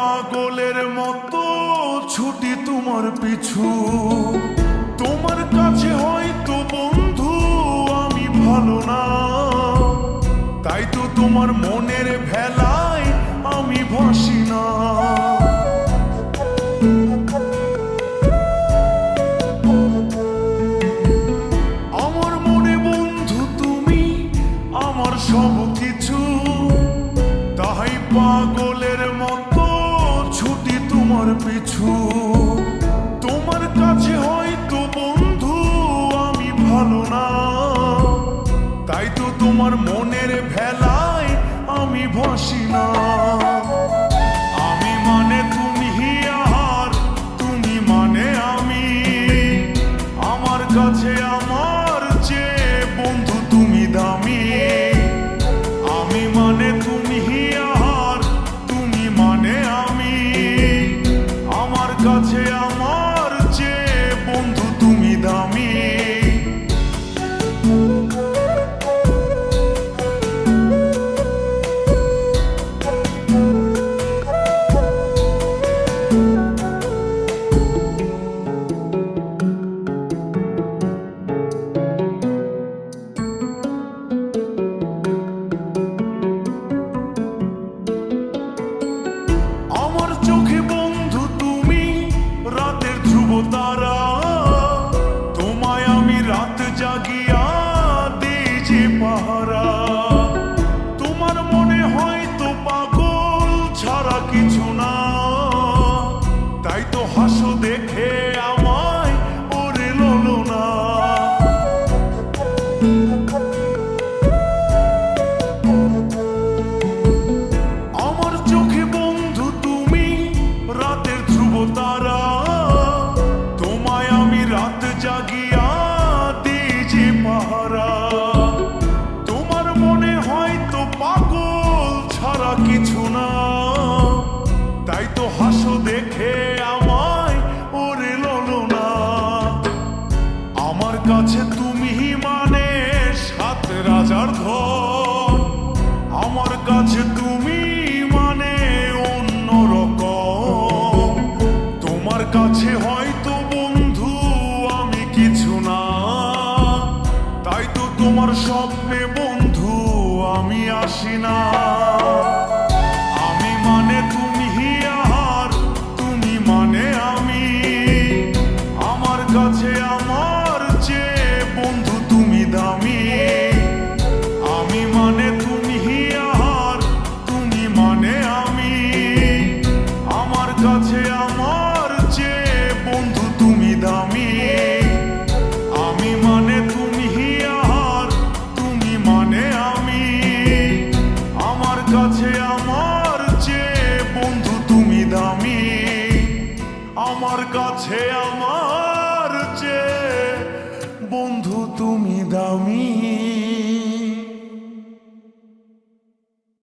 পাগলের মতো ছুটি তোমার পিছু। তোমার কাছে হয়তো বন্ধু আমি ভালো না, তাই তো তোমার মনের ভেলায় আমি ভাসি না। আমার মনে বন্ধু তুমি আমার সব কিছু, তাই পাগলের মতো ছুটি তোমার পিছু। তোমার কাছে হয়তো বন্ধু আমি ভালো না, তাই তো তোমার মনের ভেলায় আমি ভাসি না। আমি মানে তুমি আর তুমি মানে আমি, আমার কাছে আমার চেয়ে বন্ধু তুমি দামি। আমি মানে তুমি আর তুমি মানে আমি, আমার কাছে আমার চেয়ে বন্ধু তুমি দামি। আমার চোখে বন্ধু তুমি রাতের ধ্রুব তারা, তোমায় আমি রাত জাগিয়া দিই যে পাহারা। তোমার মনে হয়তো পাগল ছাড়া কিছু না, তাই তো হাসো দেখে আমায় ওরে লোলো না। আমার চোখে বন্ধু তুমি রাতের ধ্রুব তারা, তোমায় আমি রাত জাগিয়া দিই যে পাহারা। তোমার মনে হয়তো পাগল ছাড়া কিছু না, তাই তো হাসো দেখে আমায় ওরে লোলো না। আমার কাছে তুমি মানে সাত রাজার ধন, আমার কাছে তুমি মানে অন্যরকম। তোমার কাছে হয়তো বন্ধু আমি কিছু না, তাই তো তোমার স্বপ্নে বন্ধু আমি আসি না। আমি মানে তুমি আর তুমি মানে আমি, আমার কাছে আমার চেয়ে বন্ধু তুমি দামি। আমি মানে তুমি আর তুমি মানে আমি, আমার কাছে আমার চেয়ে বন্ধু তুমি দামি। আমি মানে তুমি আর তুমি মানে আমি, আমার কাছে আমার চেয়ে বন্ধু তুমি দামি। আমার কাছে